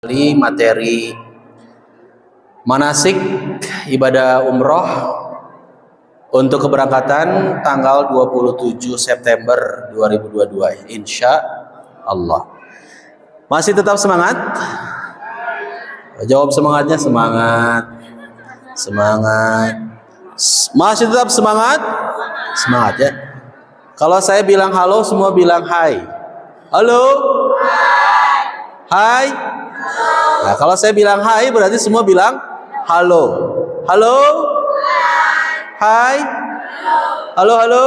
Materi manasik ibadah umroh untuk keberangkatan tanggal 27 September 2022 insya Allah. Masih tetap semangat? Jawab semangatnya. Semangat. Masih tetap semangat? Semangat ya. Kalau saya bilang halo, semua bilang hai. Halo? Hai. Nah, kalau saya bilang hai berarti semua bilang halo. Halo? Hai. Halo, halo.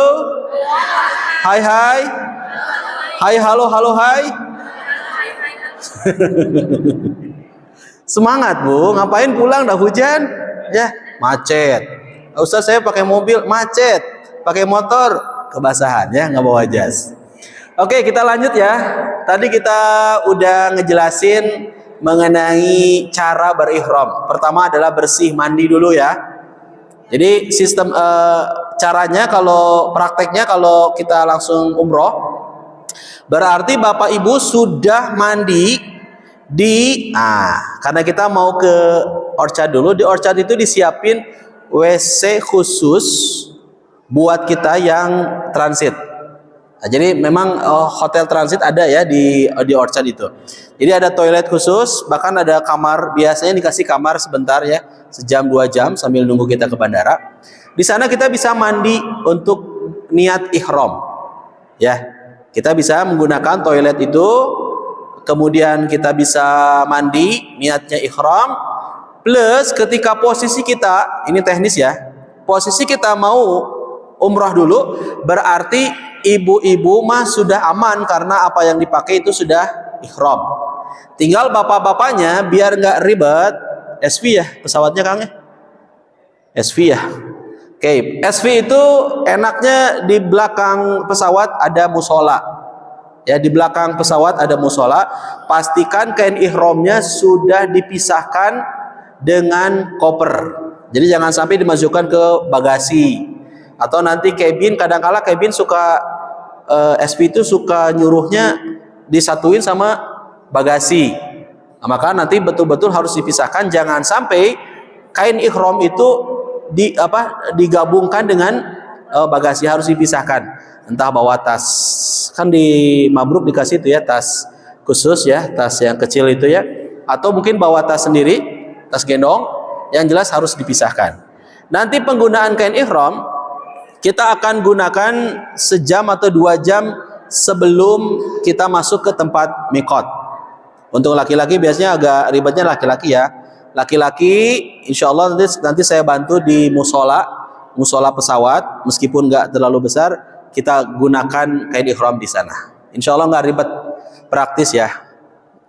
Hai, hai. Hai, halo, halo, hai. Semangat, Bu. Ngapain pulang dah hujan? Ya, macet. Ustaz, saya pakai mobil macet. Pakai motor kebasahan ya, nggak bawa jas. Oke, kita lanjut ya. Tadi kita udah ngejelasin mengenai cara berihram. Pertama adalah bersih mandi dulu ya. Jadi sistem caranya prakteknya kalau kita langsung umroh, berarti Bapak Ibu sudah mandi karena kita mau ke Orchard dulu. Di Orchard itu disiapin WC khusus buat kita yang transit. Nah, jadi memang hotel transit ada ya di Orchard itu. Jadi ada toilet khusus, bahkan ada kamar, biasanya dikasih kamar sebentar ya, sejam 2 jam sambil nunggu kita ke bandara. Di sana kita bisa mandi untuk niat ihram. Ya. Kita bisa menggunakan toilet itu, kemudian kita bisa mandi niatnya ihram, plus ketika posisi kita, ini teknis ya. Posisi kita mau umrah dulu, berarti ibu-ibu mah sudah aman karena apa yang dipakai itu sudah ihram. Tinggal bapak-bapaknya biar nggak ribet, SV ya pesawatnya Kang ya? SV ya. Oke, SV itu enaknya di belakang pesawat ada musola. Ya, di belakang pesawat ada musola. Pastikan kain ihramnya sudah dipisahkan dengan koper. Jadi jangan sampai dimasukkan ke bagasi. Atau nanti cabin, kadang-kala cabin suka SV itu suka nyuruhnya disatuin sama bagasi. Nah, maka nanti betul-betul harus dipisahkan, jangan sampai kain ihram itu digabungkan dengan bagasi, harus dipisahkan. Entah bawa tas, kan di Mabruk dikasih itu ya tas khusus ya, tas yang kecil itu ya, atau mungkin bawa tas sendiri, tas gendong, yang jelas harus dipisahkan. Nanti penggunaan kain ihram kita akan gunakan sejam atau 2 jam sebelum kita masuk ke tempat mikot. Untuk laki-laki biasanya agak ribetnya laki-laki ya. Laki-laki insya Allah nanti saya bantu di musola pesawat, meskipun nggak terlalu besar, kita gunakan kain ihram di sana. Insya Allah nggak ribet, praktis ya,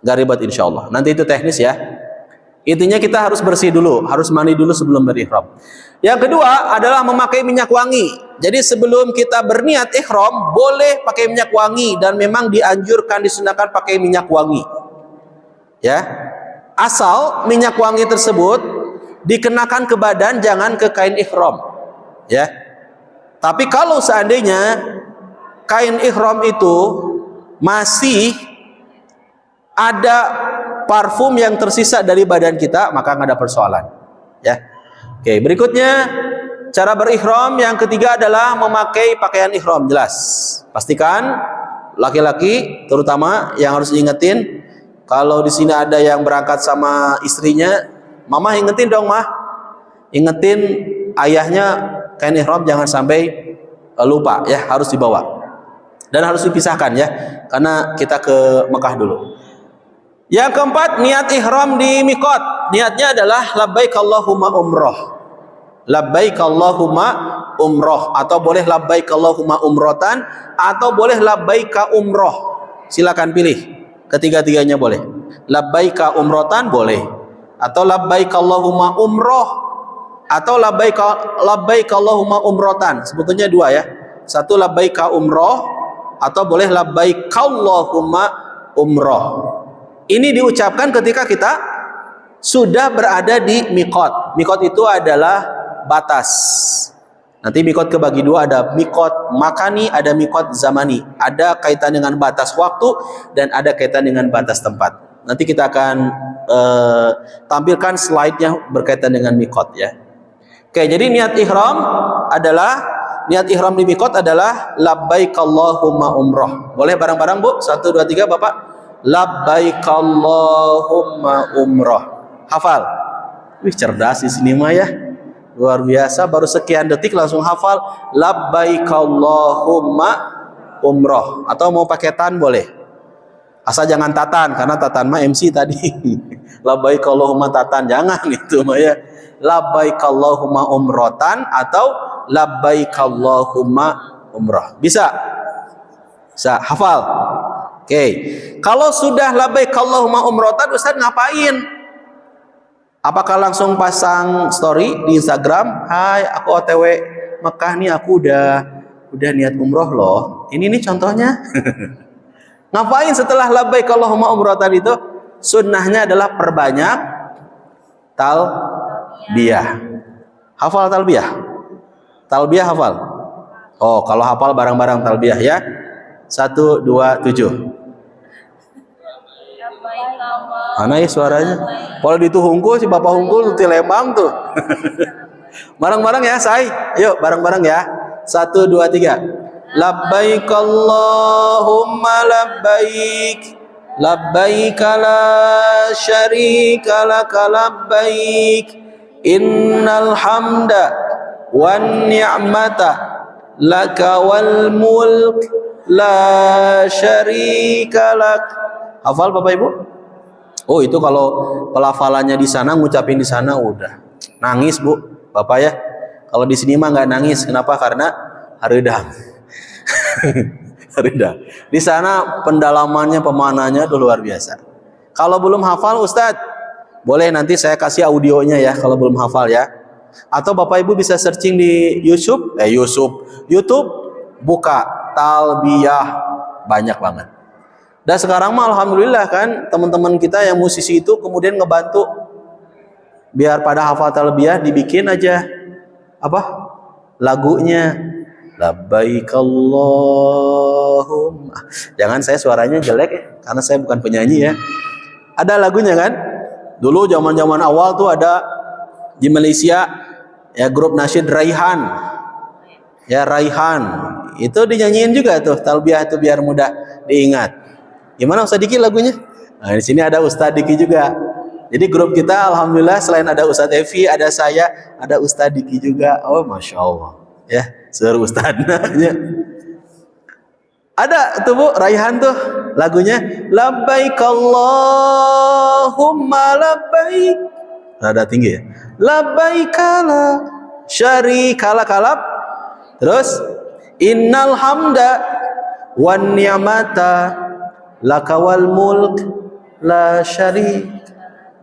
nggak ribet insya Allah. Nanti itu teknis ya. Intinya kita harus bersih dulu, harus mandi dulu sebelum berihram. Yang kedua adalah memakai minyak wangi. Jadi sebelum kita berniat ihram, boleh pakai minyak wangi dan memang dianjurkan, disunahkan pakai minyak wangi. Ya. Asal minyak wangi tersebut dikenakan ke badan, jangan ke kain ihram. Ya. Tapi kalau seandainya kain ihram itu masih ada parfum yang tersisa dari badan kita, maka nggak ada persoalan ya. Oke, berikutnya cara berihram yang ketiga adalah memakai pakaian ihram. Jelas, pastikan laki-laki terutama yang harus diingetin, kalau di sini ada yang berangkat sama istrinya, mama ingetin dong mah, ingetin ayahnya kain ihram jangan sampai lupa ya, harus dibawa dan harus dipisahkan ya, karena kita ke Mekah dulu. Yang keempat, niat ihram di mikot. Niatnya adalah labbaik Allahumma umroh. Labbaik Allahumma umroh, atau boleh labbaik Allahumma umrotan, atau boleh labbaika umroh. Silakan pilih. Ketiga-tiganya boleh. Labbaika umrotan boleh, atau labbaik Allahumma umroh, atau labbaik Allahumma umrotan. Sebetulnya 2 ya. Satu labbaika umroh, atau boleh labbaik Allahumma umroh. Ini diucapkan ketika kita sudah berada di mikot. Mikot itu adalah batas. Nanti mikot kebagi 2, ada mikot makani, ada mikot zamani. Ada kaitan dengan batas waktu dan ada kaitan dengan batas tempat. Nanti kita akan tampilkan slide-nya berkaitan dengan mikot ya. Oke, jadi niat ihram di mikot adalah labbaik Allahumma umroh. Boleh bareng-bareng Bu? 1, 2, 3 Bapak. Labbaik Allahumma umroh. Hafal. Wih, cerdas di sini mah ya. Luar biasa, baru sekian detik langsung hafal labbaik Allahumma umroh. Atau mau paketan boleh. Asal jangan tatan, karena tatan mah MC tadi. Labbaik Allahumma tatan, jangan itu mah ya. Labbaik Allahumma umrotan atau labbaik Allahumma umroh. Bisa? Bisa, hafal. Oke. Kalau sudah labbaik Allahumma umrotan, Ustaz ngapain? Apakah langsung pasang story di Instagram? Hai, aku OTW Mekah nih, aku udah niat umroh loh. Ini nih contohnya. Ngapain setelah labbaik Allahumma umroh tadi itu? Sunnahnya adalah perbanyak talbiyah. Hafal talbiyah? Talbiyah hafal? Oh, kalau hafal bareng-bareng talbiyah ya. 1, 2, 7. Mana ya suaranya? Kalau di Hungkul, si Bapak Hungkul di Lembang tuh. Bareng-bareng ya, say. Yuk, bareng-bareng ya. 1, 2, 3. Labbaik Allahumma labbaik. Labbaik la syarika laka labbaik. Innal hamda wan ni'mata laka wal mulk la syarika lak. Hafal Bapak Ibu? Oh, itu kalau pelafalannya di sana, ngucapin di sana udah nangis Bu, Bapak ya. Kalau di sini mah nggak nangis. Kenapa? Karena hareudang. Hareudang. Di sana pendalamannya, pemananya tuh luar biasa. Kalau belum hafal Ustadz, boleh nanti saya kasih audionya ya kalau belum hafal ya. Atau Bapak Ibu bisa searching di YouTube, buka talbiyah, banyak banget. Dan sekarang mah alhamdulillah kan teman-teman kita yang musisi itu kemudian ngebantu biar pada hafal talbiyah, dibikin aja apa lagunya labbaik Allahumma. Jangan, saya suaranya jelek ya karena saya bukan penyanyi ya. Ada lagunya kan? Dulu zaman-zaman awal tuh ada di Malaysia ya grup nasyid Raihan. Ya Raihan. Itu dinyanyiin juga tuh talbiyah itu biar mudah diingat. Gimana Ustaz Diki lagunya? Nah, di sini ada Ustaz Diki juga. Jadi grup kita alhamdulillah selain ada Ustaz Evi, ada saya, ada Ustaz Diki juga. Oh, Masya Allah. Ya, seluruh Ustadznya. Ada tuh Bu, Raihan tuh lagunya labbaik Allahumma labbaik. Rada tinggi ya. Labbaik la syarika lak kalab. Terus innal hamda wan ni'mata lakawal mulk la syari.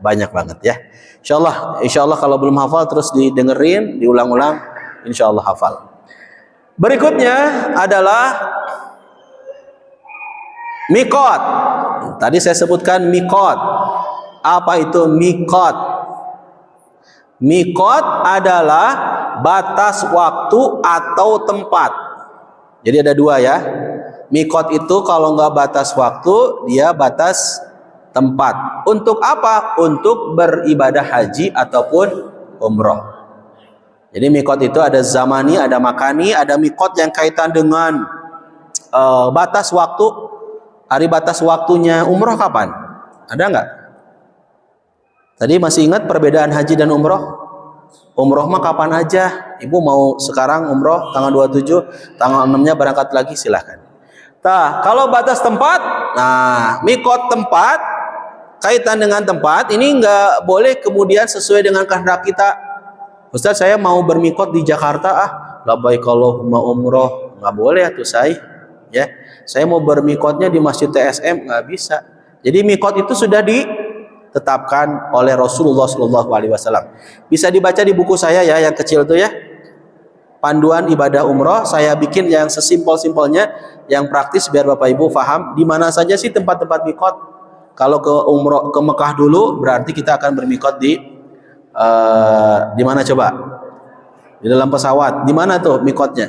Banyak banget ya. Insyaallah kalau belum hafal terus didengerin, diulang-ulang, insyaallah hafal. Berikutnya adalah mikot. Tadi saya sebutkan mikot. Apa itu mikot? Mikot adalah batas waktu atau tempat. Jadi ada dua ya. Mikot itu kalau nggak batas waktu, dia batas tempat. Untuk apa? Untuk beribadah haji ataupun umroh. Jadi mikot itu ada zamani, ada makani, ada mikot yang kaitan dengan batas waktu. Hari batas waktunya umroh kapan? Ada nggak? Tadi masih ingat perbedaan haji dan umroh? Umroh mah kapan aja. Ibu mau sekarang umroh tanggal 27, tanggal 6-nya berangkat lagi silahkan. Nah, kalau batas tempat, nah mikot tempat kaitan dengan tempat ini nggak boleh kemudian sesuai dengan kehendak kita. Ustaz, saya mau bermikot di Jakarta, labbaik Allahumma umroh, nggak boleh tuh saya. Ya, saya mau bermikotnya di Masjid TSM, nggak bisa. Jadi mikot itu sudah ditetapkan oleh Rasulullah SAW. Bisa dibaca di buku saya ya, yang kecil tuh ya. Panduan ibadah umroh, saya bikin yang sesimpel-simpelnya, yang praktis biar Bapak Ibu paham di mana saja sih tempat-tempat mikot. Kalau ke umroh ke Mekah dulu berarti kita akan bermikot di mana coba? Di dalam pesawat. Di mana tuh mikotnya?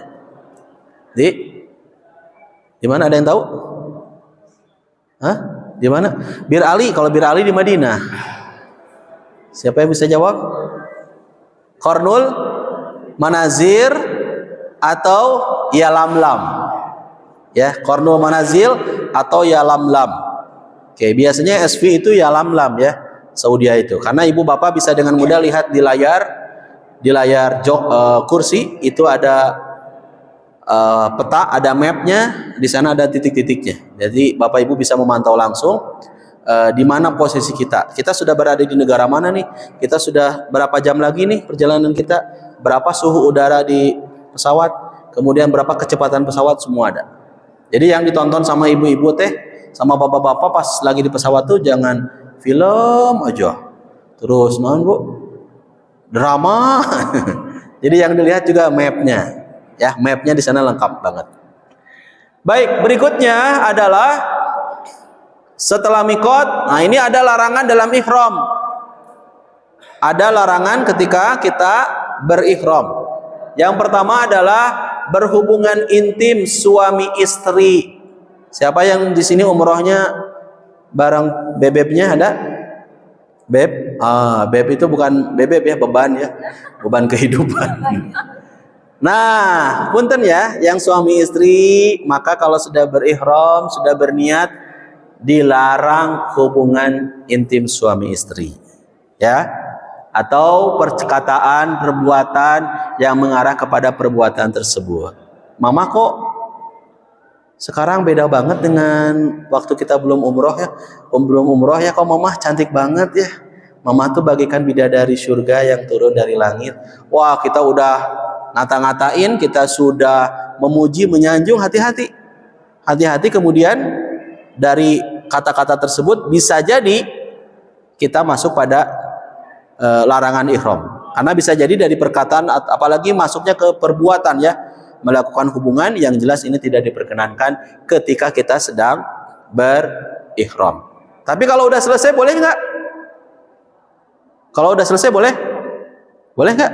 Di mana, ada yang tahu? Hah? Di mana? Bir Ali. Kalau Bir Ali di Madinah. Siapa yang bisa jawab? Qarnul Manazir atau Yalamlam? Ya, Qarnul Manazil atau Yalamlam. Oke, biasanya SV itu Yalamlam ya, Saudi itu. Karena ibu bapak bisa dengan mudah lihat di layar kursi itu ada peta, ada mapnya, di sana ada titik-titiknya. Jadi bapak ibu bisa memantau langsung di mana posisi kita. Kita sudah berada di negara mana nih? Kita sudah berapa jam lagi nih perjalanan kita? Berapa suhu udara di pesawat? Kemudian berapa kecepatan pesawat, semua ada. Jadi yang ditonton sama ibu-ibu sama bapak-bapak pas lagi di pesawat tuh jangan film aja. Terus non bu, drama. Jadi yang dilihat juga mapnya. Ya, mapnya di sana lengkap banget. Baik, berikutnya adalah setelah mikot. Nah, ini ada larangan dalam ihram. Ada larangan ketika kita berihram. Yang pertama adalah berhubungan intim suami istri. Siapa yang di sini umrohnya bareng bebeknya ada? Beb? Beb itu bukan bebek ya, beban ya, beban kehidupan. Nah, punten ya, yang suami istri, maka kalau sudah berihram, sudah berniat, dilarang hubungan intim suami istri, ya, atau perkataan, perbuatan yang mengarah kepada perbuatan tersebut. Mama kok sekarang beda banget dengan waktu kita belum umroh ya, kok mama cantik banget ya. Mama tuh bagikan bidadari surga yang turun dari langit. Wah, kita udah ngata-ngatain, kita sudah memuji, menyanjung, hati-hati. Hati-hati, kemudian dari kata-kata tersebut bisa jadi kita masuk pada larangan ihram. Karena bisa jadi dari perkataan, apalagi masuknya ke perbuatan ya, melakukan hubungan yang jelas ini tidak diperkenankan ketika kita sedang berihram. Tapi kalau udah selesai boleh nggak? Kalau udah selesai boleh? Boleh nggak?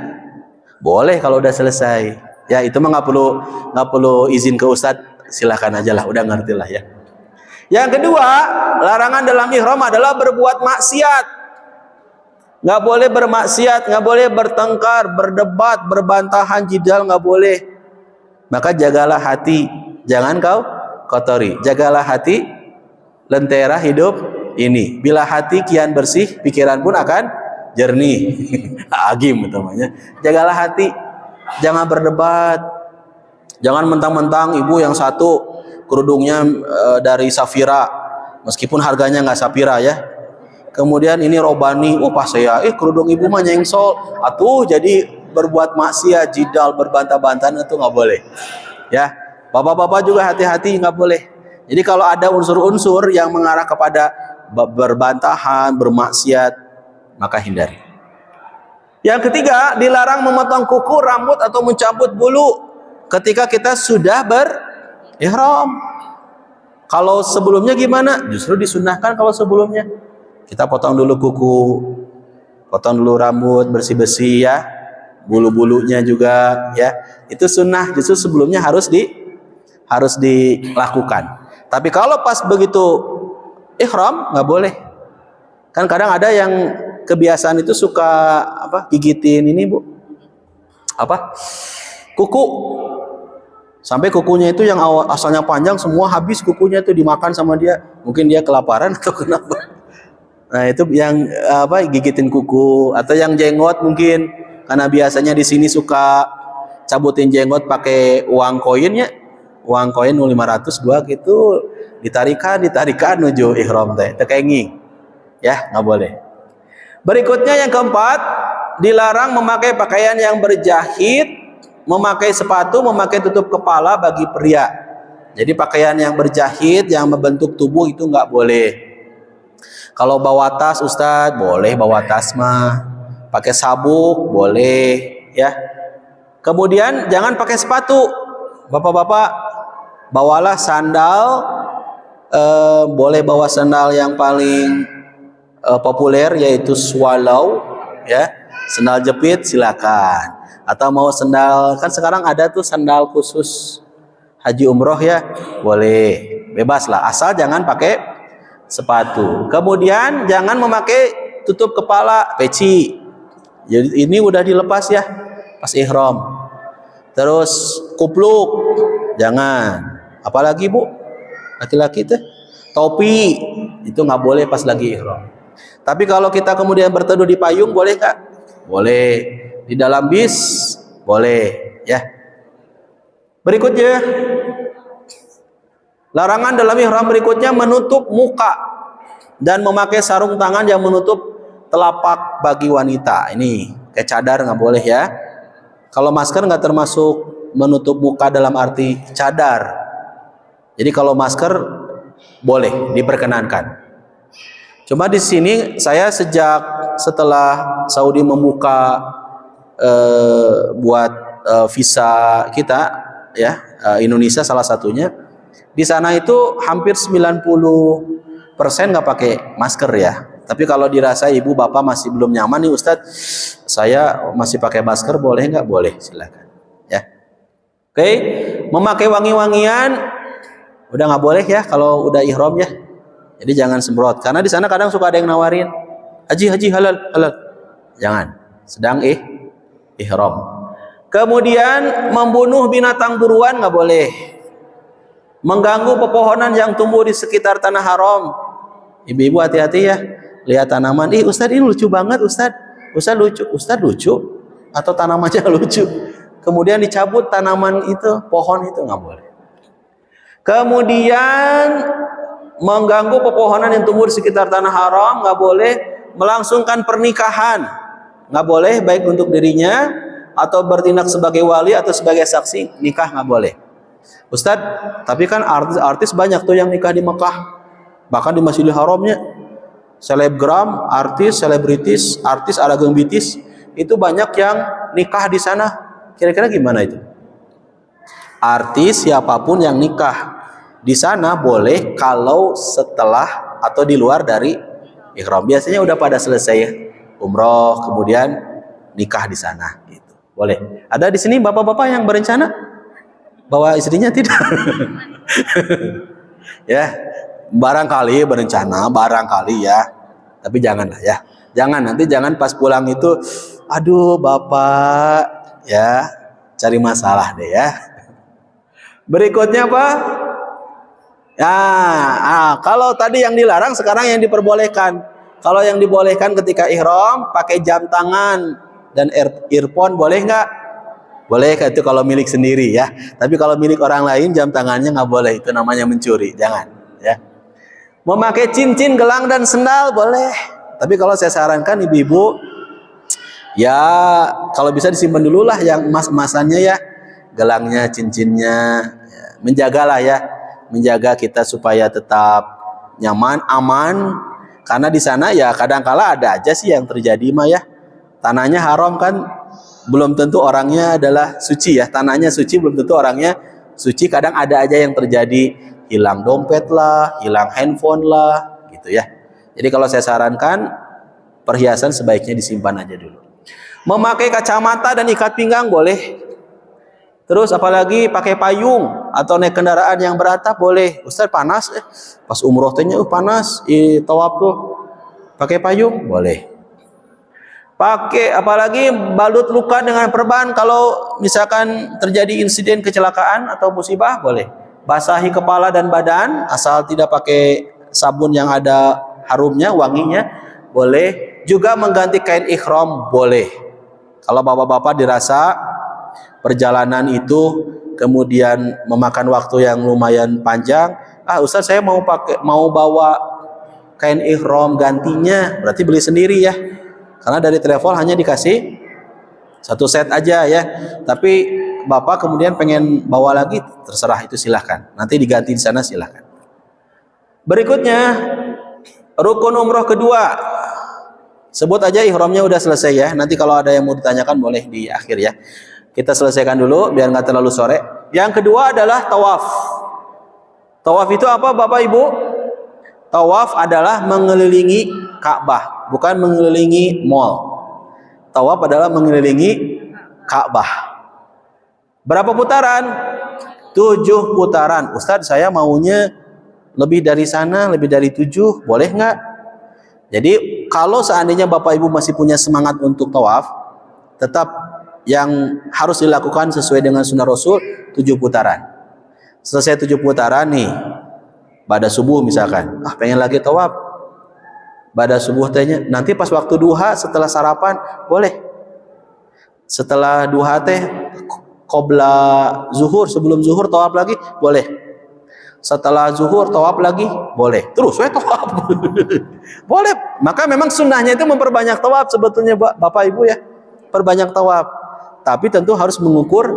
Boleh kalau udah selesai. Ya itu mah nggak perlu izin ke ustadz, silahkan aja lah, udah ngerti lah ya. Yang kedua, larangan dalam ihram adalah berbuat maksiat. Nggak boleh bermaksiat, nggak boleh bertengkar, berdebat, berbantahan, jidal, nggak boleh. Maka jagalah hati, jangan kau kotori. Jagalah hati, lentera hidup ini. Bila hati kian bersih, pikiran pun akan jernih. Agim namanya. Jagalah hati, jangan berdebat, jangan mentang-mentang ibu yang satu kerudungnya dari safira, meskipun harganya nggak safira ya. Kemudian ini robani, oh pas saya, kerudung ibu mah nyengsol, atuh jadi berbuat maksiat, jidal, berbantah-bantahan itu nggak boleh. Ya, bapak-bapak juga hati-hati, nggak boleh. Jadi kalau ada unsur-unsur yang mengarah kepada berbantahan, bermaksiat, maka hindari. Yang ketiga, dilarang memotong kuku, rambut atau mencabut bulu ketika kita sudah berihram. Kalau sebelumnya gimana? Justru disunahkan kalau sebelumnya. Kita potong dulu kuku, potong dulu rambut, bersih-bersih ya, bulu-bulunya juga ya. Itu sunnah, justru sebelumnya harus dilakukan. Tapi kalau pas begitu ihram nggak boleh. Kan kadang ada yang kebiasaan itu suka gigitin ini bu, kuku, sampai kukunya itu yang asalnya panjang semua habis, kukunya itu dimakan sama dia. Mungkin dia kelaparan atau kenapa. Nah itu yang gigitin kuku, atau yang jenggot mungkin karena biasanya di sini suka cabutin jenggot pakai uang koinnya, uang koin 500 dua gitu, ditarikan nuju ihram teh tekenging ya, nggak boleh. Berikutnya yang keempat, dilarang memakai pakaian yang berjahit, memakai sepatu, memakai tutup kepala bagi pria. Jadi pakaian yang berjahit yang membentuk tubuh itu nggak boleh. Kalau bawa tas Ustadz boleh, bawa tas mah. Pakai sabuk boleh ya. Kemudian jangan pakai sepatu. Bapak-bapak bawalah sandal, boleh bawa sandal yang paling populer yaitu swallow ya. Sandal jepit silakan. Atau mau sandal, kan sekarang ada tuh sandal khusus haji umroh ya, boleh. Bebas lah, asal jangan pakai sepatu. Kemudian jangan memakai tutup kepala, peci. Jadi ini udah dilepas ya pas ihram. Terus kupluk, jangan. Apalagi Bu, laki-laki teh topi itu nggak boleh pas lagi ihram. Tapi kalau kita kemudian berteduh di payung boleh nggak? Boleh. Di dalam bis boleh ya. Berikutnya, larangan dalam ihram berikutnya menutup muka dan memakai sarung tangan yang menutup telapak bagi wanita. Ini kayak cadar nggak boleh ya. Kalau masker nggak termasuk menutup muka dalam arti cadar. Jadi kalau masker boleh, diperkenankan. Cuma di sini saya setelah Saudi membuka buat visa kita ya, Indonesia salah satunya, di sana itu hampir 90% nggak pakai masker ya. Tapi kalau dirasa ibu bapak masih belum nyaman nih Ustadz, saya masih pakai masker, boleh nggak? Boleh, silakan ya. Oke, memakai wangi-wangian udah nggak boleh ya kalau udah ihram ya. Jadi jangan semprot, karena di sana kadang suka ada yang nawarin, haji halal halal. Jangan, sedang ihram. Kemudian membunuh binatang buruan nggak boleh. Mengganggu pepohonan yang tumbuh di sekitar tanah haram. Ibu-ibu hati-hati ya. Lihat tanaman, Ustadz ini lucu banget Ustadz lucu atau tanamannya lucu. Kemudian dicabut tanaman itu, pohon itu nggak boleh. Kemudian mengganggu pepohonan yang tumbuh di sekitar tanah haram nggak boleh. Melangsungkan pernikahan nggak boleh, baik untuk dirinya atau bertindak sebagai wali atau sebagai saksi nikah nggak boleh. Ustadz, tapi kan artis banyak tuh yang nikah di Mekah, bahkan di Masjidil Haramnya, selebgram, artis, selebritis, artis ala gembitis, itu banyak yang nikah di sana. Kira-kira gimana itu? Artis siapapun yang nikah di sana boleh kalau setelah atau di luar dari ihram. Biasanya udah pada selesai umroh, kemudian nikah di sana, gitu. Boleh. Ada di sini bapak-bapak yang berencana bawa istrinya? Tidak. Ya, barangkali berencana, barangkali ya. Tapi janganlah ya. Jangan pas pulang itu, aduh bapak, ya cari masalah deh ya. Berikutnya apa? Ya, kalau tadi yang dilarang, sekarang yang diperbolehkan. Kalau yang dibolehkan ketika ihram, pakai jam tangan dan earphone, boleh nggak? Boleh, itu kalau milik sendiri ya. Tapi kalau milik orang lain, jam tangannya nggak boleh. Itu namanya mencuri. Jangan ya. Memakai cincin, gelang dan sendal boleh. Tapi kalau saya sarankan ibu-ibu, ya kalau bisa disimpan dulu lah yang emas-emasannya ya, gelangnya, cincinnya, ya. Menjagalah ya, menjaga kita supaya tetap nyaman, aman. Karena di sana ya kadang-kala ada aja sih yang terjadi mah ya. Tanahnya haram kan, belum tentu orangnya adalah suci ya. Tanahnya suci, belum tentu orangnya suci. Kadang ada aja yang terjadi, hilang dompet lah, hilang handphone lah, gitu ya. Jadi kalau saya sarankan, perhiasan sebaiknya disimpan aja dulu. Memakai kacamata dan ikat pinggang boleh. Terus apalagi pakai payung atau naik kendaraan yang beratap boleh. Ustaz panas, pas umroh tehnya panas, tawaf tuh pakai payung boleh. Pakai apalagi balut luka dengan perban kalau misalkan terjadi insiden kecelakaan atau musibah boleh. Basahi kepala dan badan asal tidak pakai sabun yang ada harumnya, wanginya boleh. Juga mengganti kain ihram boleh. Kalau bapak-bapak dirasa perjalanan itu kemudian memakan waktu yang lumayan panjang, Ustaz saya mau bawa kain ihram gantinya, berarti beli sendiri ya. Karena dari travel hanya dikasih satu set aja ya. Tapi bapak kemudian pengen bawa lagi, terserah, itu silahkan. Nanti diganti di sana silahkan. Berikutnya, rukun umroh kedua. Sebut aja ihramnya udah selesai ya. Nanti kalau ada yang mau ditanyakan boleh di akhir ya. Kita selesaikan dulu biar nggak terlalu sore. Yang kedua adalah tawaf. Tawaf itu apa Bapak Ibu? Tawaf adalah mengelilingi Ka'bah, bukan mengelilingi mall. Tawaf adalah mengelilingi Ka'bah. Berapa putaran? 7 putaran. Ustadz saya maunya lebih dari sana, lebih dari 7, boleh nggak? Jadi kalau seandainya Bapak Ibu masih punya semangat untuk tawaf, tetap yang harus dilakukan sesuai dengan sunnah Rasul 7 putaran. Selesai 7 putaran nih, pada subuh misalkan, pengen lagi tawaf, pada subuh tanya, nanti pas waktu duha setelah sarapan boleh. Setelah duha teh qobla zuhur, sebelum zuhur tawaf lagi boleh. Setelah zuhur tawaf lagi boleh. Terus tawaf. Boleh. Maka memang sunnahnya itu memperbanyak tawaf sebetulnya Bapak Ibu ya. Perbanyak tawaf. Tapi tentu harus mengukur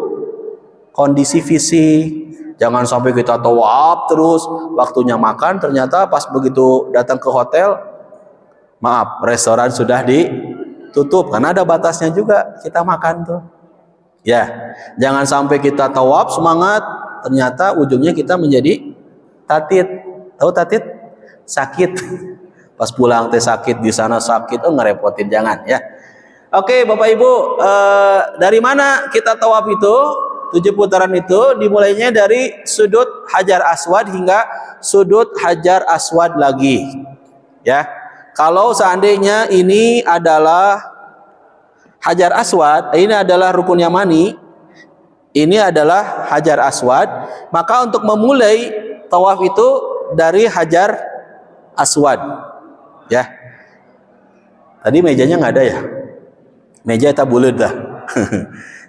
kondisi fisik. Jangan sampai kita tawaf terus, waktunya makan ternyata pas begitu datang ke hotel, maaf, restoran sudah ditutup karena ada batasnya juga kita makan tuh. Ya, jangan sampai kita tawaf semangat, ternyata ujungnya kita menjadi tatit. Tahu tatit? Sakit. Pas pulang teh sakit, di sana sakit, ngerepotin, jangan ya. Oke, Bapak Ibu, dari mana kita tawaf itu? 7 putaran itu dimulainya dari sudut Hajar Aswad hingga sudut Hajar Aswad lagi. Ya. Kalau seandainya ini adalah Hajar Aswad, ini adalah rukun Yamani, ini adalah Hajar Aswad, maka untuk memulai tawaf itu dari Hajar Aswad. Ya. Tadi mejanya nggak ada ya? Meja tabulud dah.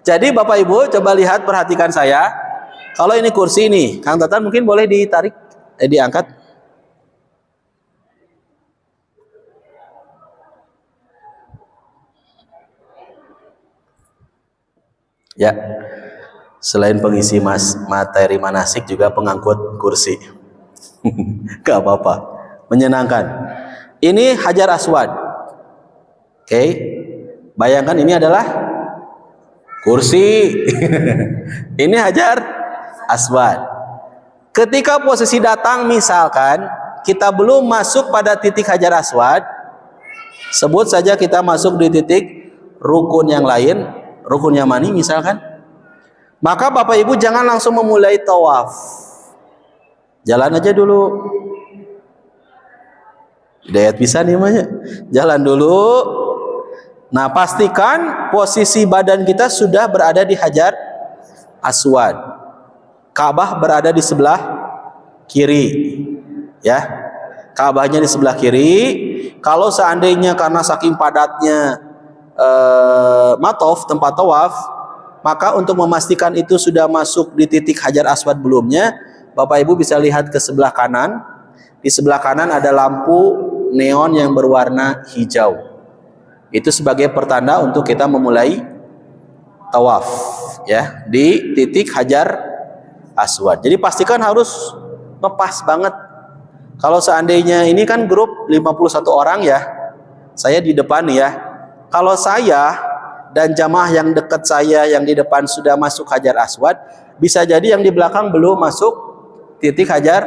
Jadi Bapak Ibu coba lihat, perhatikan saya. Kalau ini kursi nih, Kang Tatan mungkin boleh ditarik, diangkat. Ya, selain pengisi materi manasik juga pengangkut kursi. Gak apa-apa, menyenangkan. Ini Hajar Aswad. Oke, bayangkan ini adalah kursi. Ini Hajar Aswad. Ketika posisi datang, misalkan kita belum masuk pada titik Hajar Aswad, sebut saja kita masuk di titik rukun yang lain, rukun Yamani misalkan, maka Bapak Ibu jangan langsung memulai tawaf, jalan aja dulu. Hidayat bisa nih namanya, jalan dulu. Nah, pastikan posisi badan kita sudah berada di Hajar Aswad. Ka'bah berada di sebelah kiri. Ya. Ka'bahnya di sebelah kiri. Kalau seandainya karena saking padatnya matof, tempat tawaf, maka untuk memastikan itu sudah masuk di titik Hajar Aswad belumnya, Bapak Ibu bisa lihat ke sebelah kanan. Di sebelah kanan ada lampu neon yang berwarna hijau. Itu sebagai pertanda untuk kita memulai tawaf ya di titik Hajar Aswad. Jadi pastikan harus ngepas banget. Kalau seandainya ini kan grup 51 orang ya, saya di depan ya. Kalau saya dan jamaah yang dekat saya yang di depan sudah masuk Hajar Aswad, bisa jadi yang di belakang belum masuk titik Hajar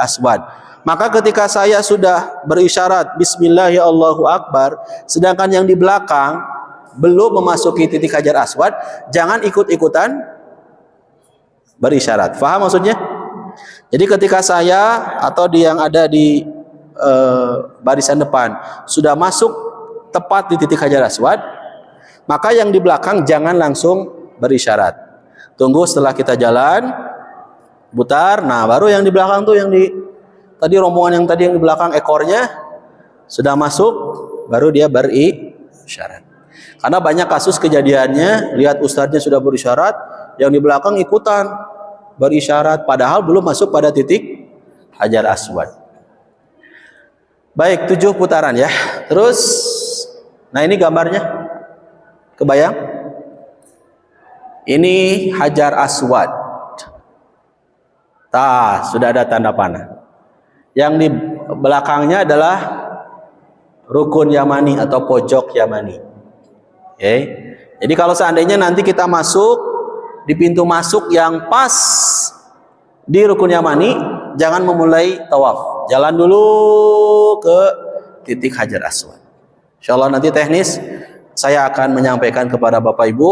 Aswad. Maka ketika saya sudah berisyarat Bismillah ya Allahu Akbar, sedangkan yang di belakang belum memasuki titik Hajar Aswad, jangan ikut-ikutan berisyarat. Faham maksudnya? Jadi ketika saya atau yang ada di barisan depan sudah masuk tepat di titik Hajar Aswad, maka yang di belakang jangan langsung berisyarat. Tunggu setelah kita jalan, putar, nah baru yang di belakang tuh yang di tadi rombongan yang tadi yang di belakang ekornya sudah masuk, baru dia berisyarat. Karena banyak kasus kejadiannya, lihat ustadznya sudah berisyarat, yang di belakang ikutan berisyarat, padahal belum masuk pada titik Hajar Aswad. Baik, 7 putaran ya. Terus, nah ini gambarnya, kebayang? Ini Hajar Aswad. Sudah ada tanda panah. Yang di belakangnya adalah rukun Yamani atau pojok Yamani. Oke. Jadi kalau seandainya nanti kita masuk di pintu masuk yang pas di rukun Yamani, jangan memulai tawaf. Jalan dulu ke titik Hajar Aswad. Insyaallah nanti teknis saya akan menyampaikan kepada Bapak Ibu.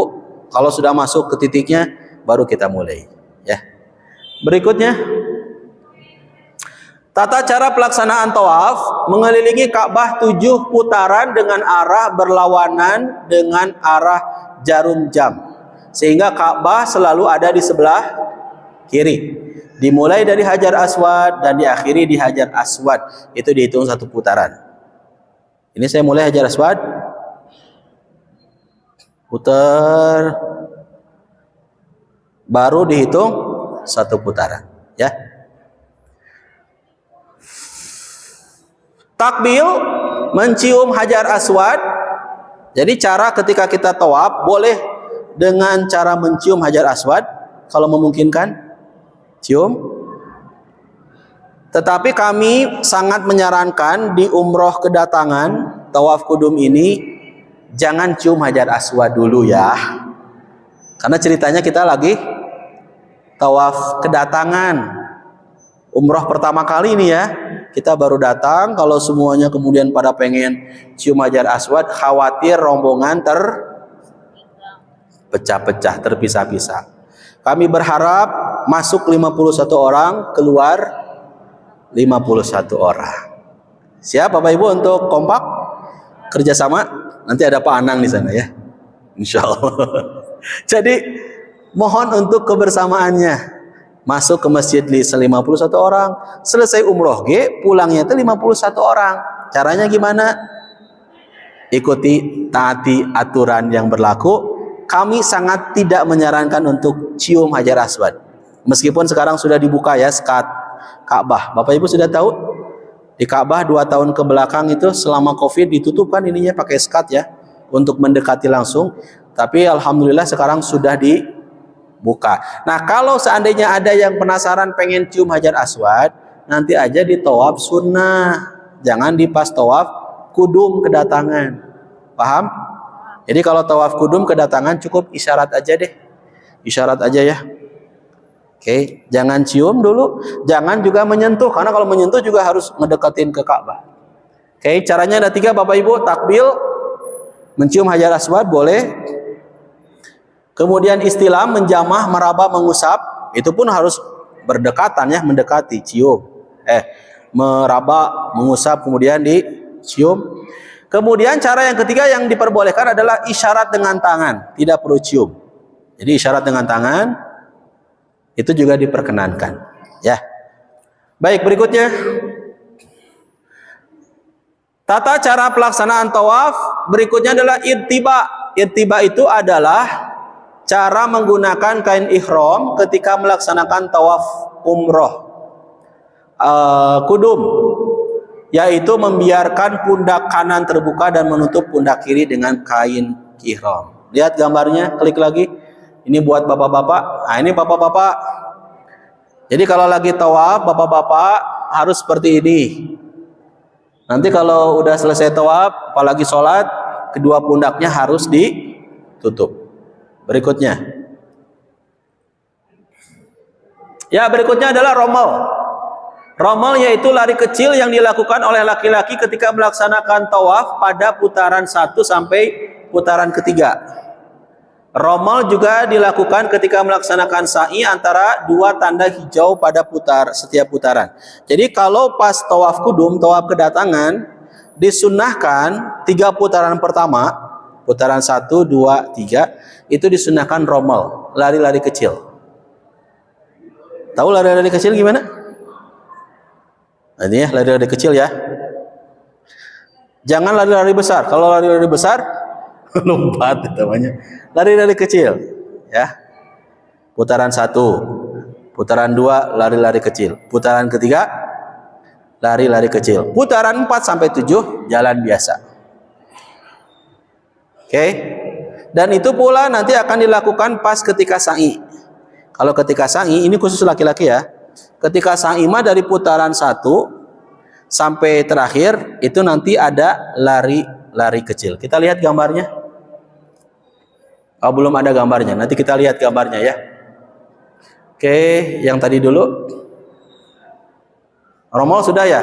Kalau sudah masuk ke titiknya, baru kita mulai. Ya. Berikutnya, Tata cara pelaksanaan tawaf, mengelilingi Ka'bah 7 putaran dengan arah berlawanan dengan arah jarum jam. Sehingga Ka'bah selalu ada di sebelah kiri. Dimulai dari Hajar Aswad dan diakhiri di Hajar Aswad. Itu dihitung 1 putaran. Ini saya mulai Hajar Aswad. Putar. Baru dihitung 1 putaran. Ya. Takbil, mencium Hajar Aswad. Jadi cara ketika kita tawaf boleh dengan cara mencium Hajar Aswad kalau memungkinkan, cium. Tetapi kami sangat menyarankan di umroh kedatangan tawaf kudum ini jangan cium Hajar Aswad dulu ya. Karena ceritanya kita lagi tawaf kedatangan. Umroh pertama kali ini ya, kita baru datang. Kalau semuanya kemudian pada pengen cium Hajar Aswad, khawatir rombongan terpecah-pecah, terpisah-pisah. Kami berharap masuk 51 orang, keluar 51 orang. Siap Bapak Ibu untuk kompak kerjasama? Nanti ada Pak Anang di sana ya, insya Allah. Jadi mohon untuk kebersamaannya. Masuk ke masjid di 51 orang, selesai umroh pulangnya itu 51 orang. Caranya gimana? Ikuti, taati aturan yang berlaku. Kami sangat tidak menyarankan untuk cium Hajar Aswad. Meskipun sekarang sudah dibuka ya skat Ka'bah. Bapak Ibu sudah tahu? Di Ka'bah 2 tahun ke belakang itu selama Covid ditutup kan ininya pakai skat ya untuk mendekati langsung. Tapi alhamdulillah sekarang sudah dibuka. Nah, kalau seandainya ada yang penasaran pengen cium Hajar Aswad, nanti aja di tawaf sunnah, jangan di pas tawaf kudum kedatangan. Paham? Jadi kalau tawaf kudum kedatangan cukup isyarat aja deh. Isyarat aja ya. Oke, jangan cium dulu, jangan juga menyentuh, karena kalau menyentuh juga harus ngedekatin ke Ka'bah. Oke, caranya ada 3 Bapak Ibu. Takbil, mencium Hajar Aswad boleh. Kemudian istilam, menjamah, meraba, mengusap, itu pun harus berdekatan ya, mendekati, cium. Meraba, mengusap, kemudian dicium. Kemudian cara yang ketiga yang diperbolehkan adalah isyarat dengan tangan, tidak perlu cium. Jadi isyarat dengan tangan itu juga diperkenankan, ya. Baik, berikutnya. Tata cara pelaksanaan tawaf berikutnya adalah ittiba. Ittiba itu adalah cara menggunakan kain ihram ketika melaksanakan tawaf umroh kudum, yaitu membiarkan pundak kanan terbuka dan menutup pundak kiri dengan kain ihram. Lihat gambarnya, klik lagi. Ini buat bapak-bapak. Nah, ini bapak-bapak. Jadi kalau lagi tawaf, bapak-bapak harus seperti ini. Nanti kalau udah selesai tawaf, apalagi sholat, kedua pundaknya harus ditutup. Berikutnya. Ya, berikutnya adalah romal. Romal yaitu lari kecil yang dilakukan oleh laki-laki ketika melaksanakan tawaf pada putaran 1 sampai putaran ketiga. Romal juga dilakukan ketika melaksanakan sa'i antara 2 tanda hijau pada setiap putaran. Jadi kalau pas tawaf kudum, tawaf kedatangan, disunnahkan 3 putaran pertama, putaran 1, 2, 3, itu disunahkan romal, lari-lari kecil. Tahu lari-lari kecil gimana? Nah, ini ya, lari-lari kecil ya. Jangan lari-lari besar. Kalau lari-lari besar, lompat namanya. Lari-lari kecil, ya. Putaran 1, putaran 2, lari-lari kecil. Putaran ketiga, lari-lari kecil. Putaran 4 sampai 7, jalan biasa. Oke. Dan itu pula nanti akan dilakukan pas ketika sa'i. Kalau ketika sa'i, ini khusus laki-laki ya. Ketika sa'i mah dari putaran 1 sampai terakhir itu nanti ada lari kecil. Kita lihat gambarnya. Oh, belum ada gambarnya. Nanti kita lihat gambarnya ya. Oke, yang tadi dulu. Romal sudah ya?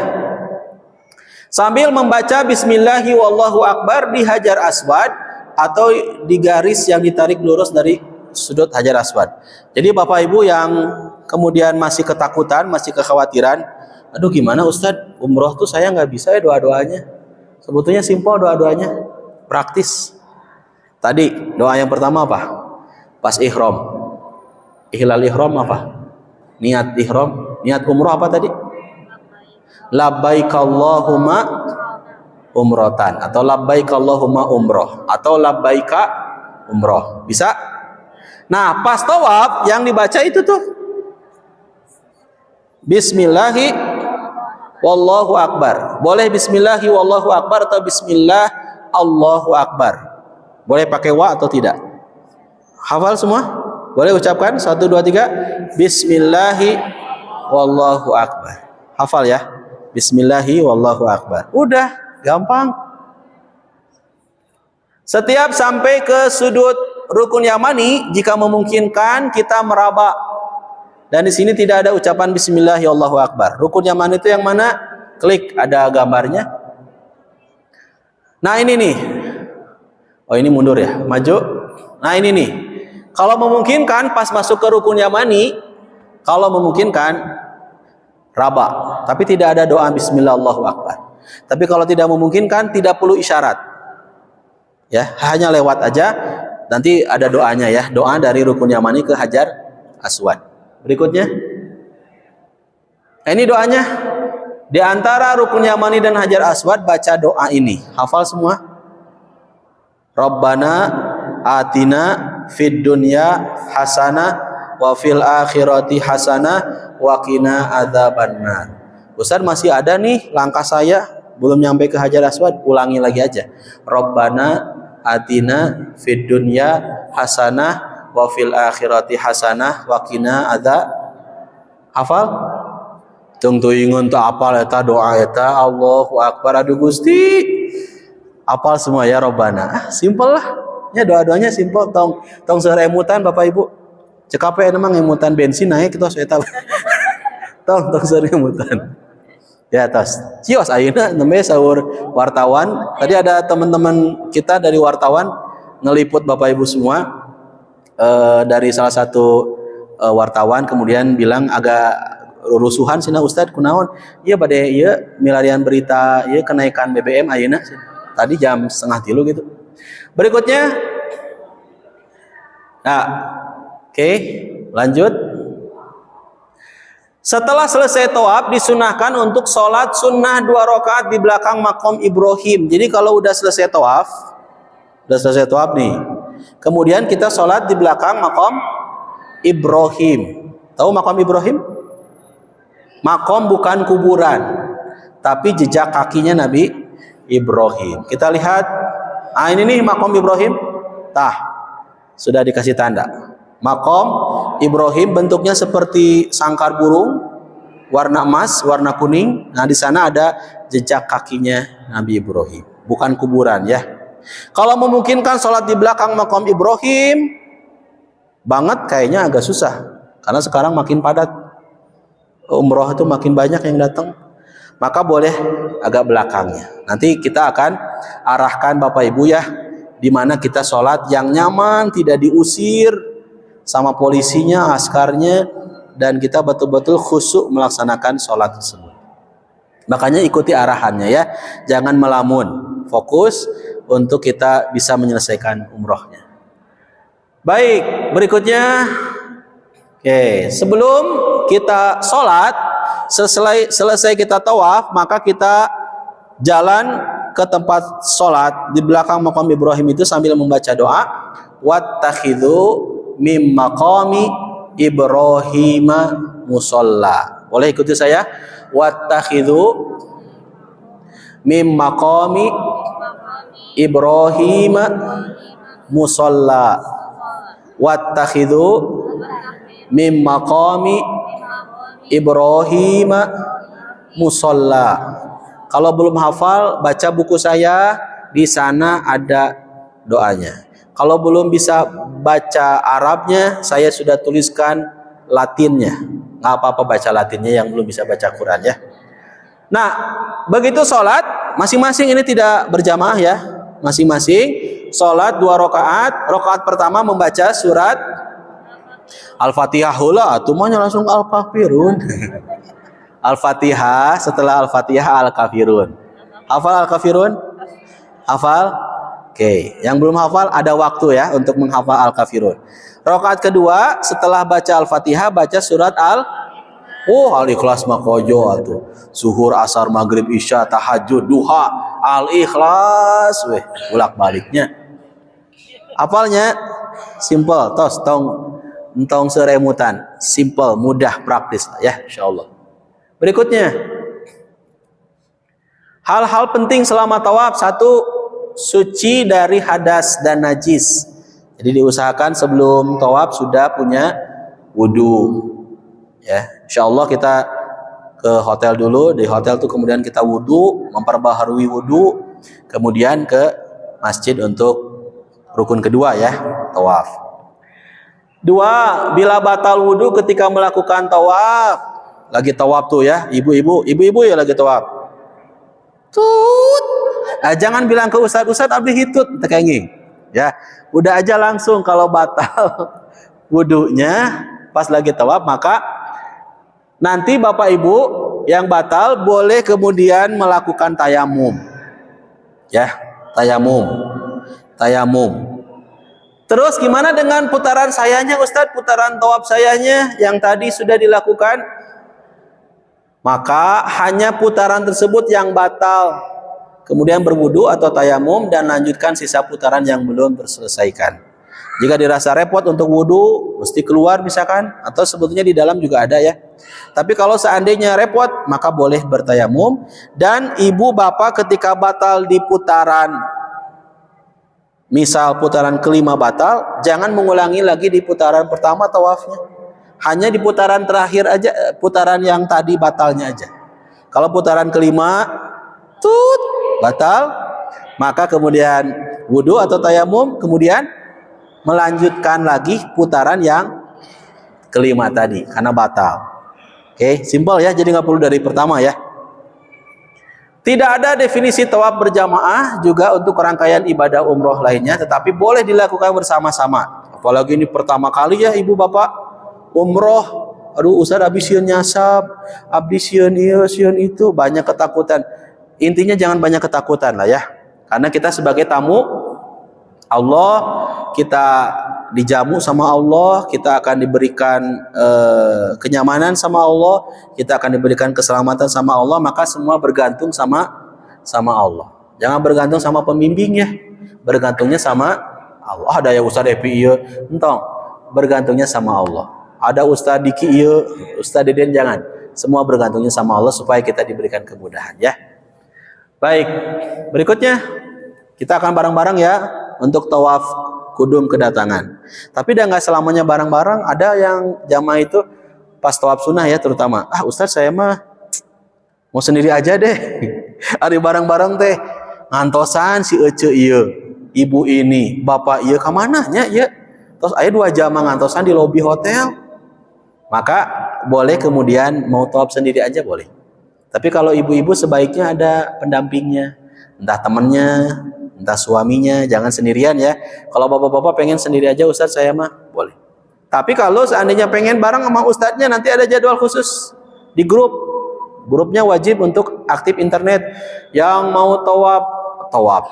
Sambil membaca bismillahi wallahu akbar di Hajar Aswad atau di garis yang ditarik lurus dari sudut Hajar Aswad. Jadi Bapak Ibu yang kemudian masih ketakutan, masih kekhawatiran, Aduh gimana Ustadz, umroh tuh saya nggak bisa ya doa-doanya. Sebetulnya simpel doa-doanya, praktis. Tadi doa yang pertama apa? Pas ihram. Ihlal ihram apa? Niat ihram, niat umroh apa tadi? Labbaik Allahumma umrotan atau labbaik Allahumma umroh atau labbaika umroh. Bisa? Nah, pas tawaf yang dibaca itu tuh Bismillahi wallahu akbar. Boleh Bismillahi wallahu akbar atau Bismillah Allahu akbar. Boleh pakai wa atau tidak? Hafal semua? Boleh ucapkan 1 2 3 Bismillahi wallahu akbar. Hafal ya. Bismillahi wallahu akbar. Udah, gampang. Setiap sampai ke sudut rukun yamani, jika memungkinkan kita meraba. Dan di sini tidak ada ucapan Bismillahi wallahu akbar. Rukun yamani itu yang mana? Klik, ada gambarnya. Nah ini nih. Oh ini mundur ya, maju. Nah ini nih. Kalau memungkinkan pas masuk ke rukun yamani, kalau memungkinkan raba, tapi tidak ada doa Bismillah Allahu akbar. Tapi kalau tidak memungkinkan, tidak perlu isyarat. Ya, hanya lewat aja. Nanti ada doanya ya, doa dari rukun yamani ke Hajar Aswad. Berikutnya. Ini doanya. Di antara rukun yamani dan Hajar Aswad baca doa ini. Hafal semua? Rabbana atina fid dunya hasanah wa fil akhirati hasanah wa qina adzabannar. Ustaz masih ada nih langkah saya belum nyampe ke Hajar Aswad, ulangi lagi aja. Rabbana atina fid dunya hasanah wa fil akhirati hasanah wa qina adzab. Hafal? Tung tuingun teu apal eta doa eta Allahu akbar. Aduh Gusti. Apal semua ya Rabbana. Simpel lah. Ya doa-doanya simpel. Tong seueur emutan Bapak Ibu. Cekape emang emutan bensin naik kitos eta. Tong seueur emutan. Ya tos. Cios ayeuna nembe saur wartawan. Tadi ada teman-teman kita dari wartawan ngeliput Bapak Ibu semua. Dari salah satu wartawan kemudian bilang agak rusuhan sina Ustad kunaon ieu bade ieu milarian berita ieu kenaikan BBM ayeuna tadi jam 2:30 gitu. Berikutnya nah oke, lanjut. Setelah selesai tawaf disunahkan untuk sholat sunnah 2 rakaat di belakang makom Ibrahim. Jadi kalau udah selesai tawaf nih, kemudian kita sholat di belakang makom Ibrahim. Tahu makom Ibrahim? Makom bukan kuburan, tapi jejak kakinya Nabi Ibrahim. Kita lihat, ini nih makom Ibrahim. Tah, sudah dikasih tanda. Makom Ibrahim bentuknya seperti sangkar burung, warna emas, warna kuning. Nah di sana ada jejak kakinya Nabi Ibrahim, bukan kuburan ya. Kalau memungkinkan sholat di belakang makom Ibrahim, banget kayaknya agak susah, karena sekarang makin padat. Umroh itu makin banyak yang datang, maka boleh agak belakangnya. Nanti kita akan arahkan Bapak Ibu ya, di mana kita sholat yang nyaman, tidak diusir sama polisinya, askarnya, dan kita betul-betul khusyuk melaksanakan sholat tersebut. Makanya ikuti arahannya ya, jangan melamun, fokus untuk kita bisa menyelesaikan umrohnya. Baik, berikutnya. Oke, sebelum kita sholat, selesai kita tawaf, maka kita jalan ke tempat sholat di belakang makam Ibrahim itu sambil membaca doa. Wattakhidhu mim maqami Ibrahima musalla. Boleh ikuti saya? Wattakhidhu mim maqami Ibrahima musalla. Wattakhidhu mim maqami Ibrahim musalla. Kalau belum hafal, baca buku saya, di sana ada doanya. Kalau belum bisa baca Arabnya, saya sudah tuliskan Latinnya. Nggak apa-apa baca Latinnya yang belum bisa baca Quran ya. Nah, begitu sholat, masing-masing ini tidak berjamaah ya. Masing-masing sholat 2 rakaat. Rakaat pertama membaca surat Al-Fatihah heula, atuh mah langsung Al-Kafirun. Al-Fatihah, setelah Al-Fatihah Al-Kafirun. Hafal Al-Kafirun? Hafal? Oke, yang belum hafal ada waktu ya untuk menghafal Al-Kafirun. Rakaat kedua setelah baca Al-Fatihah baca surat Al-Ikhlas makojo atuh. Zuhur, asar, maghrib, isya, tahajud, duha, Al-Ikhlas weh, bolak-baliknya. Hafalnya simple, tos tong seremutan, simple, mudah, praktis ya, insyaallah. Berikutnya, hal-hal penting selama tawaf. Satu, suci dari hadas dan najis. Jadi diusahakan sebelum tawaf sudah punya wudu. Ya, insyaallah kita ke hotel dulu. Di hotel tuh kemudian kita wudu, memperbaharui wudu, kemudian ke masjid untuk rukun kedua ya, tawaf. Dua, bila batal wudu ketika melakukan tawaf. Lagi tawaf tuh ya, ibu-ibu ya lagi tawaf. Tut. Jangan bilang ke ustaz abdi hitut tekenging. Ya, udah aja langsung kalau batal wudunya pas lagi tawaf, maka nanti Bapak Ibu yang batal boleh kemudian melakukan tayamum. Ya, tayamum. Terus gimana dengan putaran sayanya Ustadz? Putaran tawaf sayanya yang tadi sudah dilakukan, maka hanya putaran tersebut yang batal. Kemudian berwudu atau tayamum dan lanjutkan sisa putaran yang belum terselesaikan. Jika dirasa repot untuk wudu, mesti keluar misalkan, atau sebetulnya di dalam juga ada ya. Tapi kalau seandainya repot, maka boleh bertayamum. Dan ibu bapak ketika batal di putaran, misal putaran kelima batal, jangan mengulangi lagi di putaran pertama tawafnya. Hanya di putaran terakhir aja, putaran yang tadi batalnya aja. Kalau putaran kelima batal, maka kemudian wudu atau tayamum, kemudian melanjutkan lagi putaran yang kelima tadi karena batal. Oke, simpel ya, jadi nggak perlu dari pertama ya. Tidak ada definisi tawaf berjamaah juga untuk rangkaian ibadah umroh lainnya, tetapi boleh dilakukan bersama-sama. Apalagi ini pertama kali ya ibu bapak umroh. Aduh Ustaz abdi sieun nyasab, abdi sieun ieu sieun itu, banyak ketakutan. Intinya jangan banyak ketakutan lah ya. Karena kita sebagai tamu Allah, kita dijamu sama Allah, kita akan diberikan kenyamanan sama Allah, kita akan diberikan keselamatan sama Allah, maka semua bergantung sama Allah. Jangan bergantung sama pembimbing ya. Bergantungnya sama Allah. Ada ya Ustaz Epi ieu, entong. Bergantungnya sama Allah. Ada Ustaz Diki ieu, Ustaz Deden jangan. Semua bergantungnya sama Allah supaya kita diberikan kemudahan ya. Baik, berikutnya kita akan bareng-bareng ya untuk tawaf kudum kedatangan. Tapi dah nggak selamanya bareng-bareng. Ada yang jamaah itu pas tawaf sunnah ya terutama. Ustaz saya mah mau sendiri aja deh. Ari bareng-bareng teh ngantosan si ece ieu, ibu ini, bapak ieu ka mananya ya. Terus aya 2 jamaah ngantosan di lobi hotel. Maka boleh kemudian mau tawaf sendiri aja boleh. Tapi kalau ibu-ibu sebaiknya ada pendampingnya, entah temannya, entah suaminya, jangan sendirian ya. Kalau bapak-bapak pengen sendiri aja Ustaz saya mah boleh. Tapi kalau seandainya pengen bareng sama ustadznya, nanti ada jadwal khusus di grup. Grupnya wajib untuk aktif internet. Yang mau tawaf.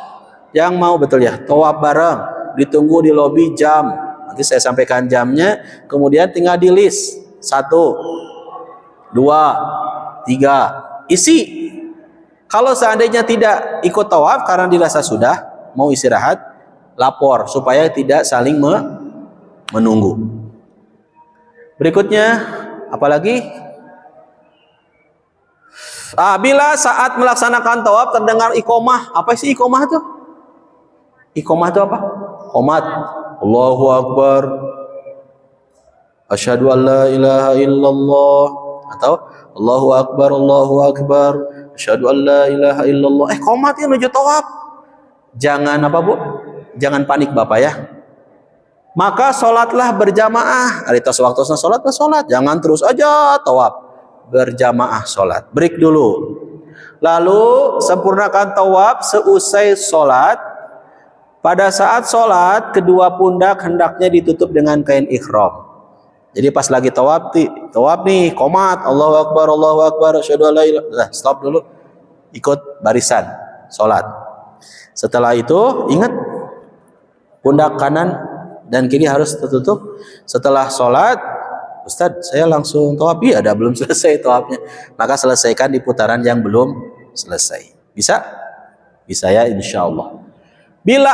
Yang mau tawaf bareng, ditunggu di lobi jam. Nanti saya sampaikan jamnya, kemudian tinggal di list 1, 2, 3. Isi. Kalau seandainya tidak ikut tawaf karena dirasa sudah mau istirahat, lapor supaya tidak saling menunggu. Berikutnya, apalagi? Bila saat melaksanakan tawaf terdengar iqomah. Apa sih iqomah itu? Iqomah itu apa? Qomat. Allahu Akbar. Asyhadu an la ilaha illallah. Atau Allahu Akbar, Allahu Akbar. Asyhadu an la ilaha illallah. Qomat ya menuju tawaf. Jangan apa Bu? Jangan panik Bapak ya. Maka sholatlah berjamaah. Aritos waktosna sholat. Jangan terus aja tawaf. Berjamaah sholat. Break dulu. Lalu sempurnakan tawaf seusai sholat. Pada saat sholat, kedua pundak hendaknya ditutup dengan kain ihram. Jadi pas lagi tawaf nih, qomat, Allahu Akbar, asyhadu an la ilaha illallah. Stop dulu. Ikut barisan salat. Setelah itu ingat pundak kanan dan kiri harus tertutup. Setelah salat, Ustadz, saya langsung tawaf. Iya, ada belum selesai tawafnya. Maka selesaikan di putaran yang belum selesai. Bisa? Bisa ya, insya Allah. Bila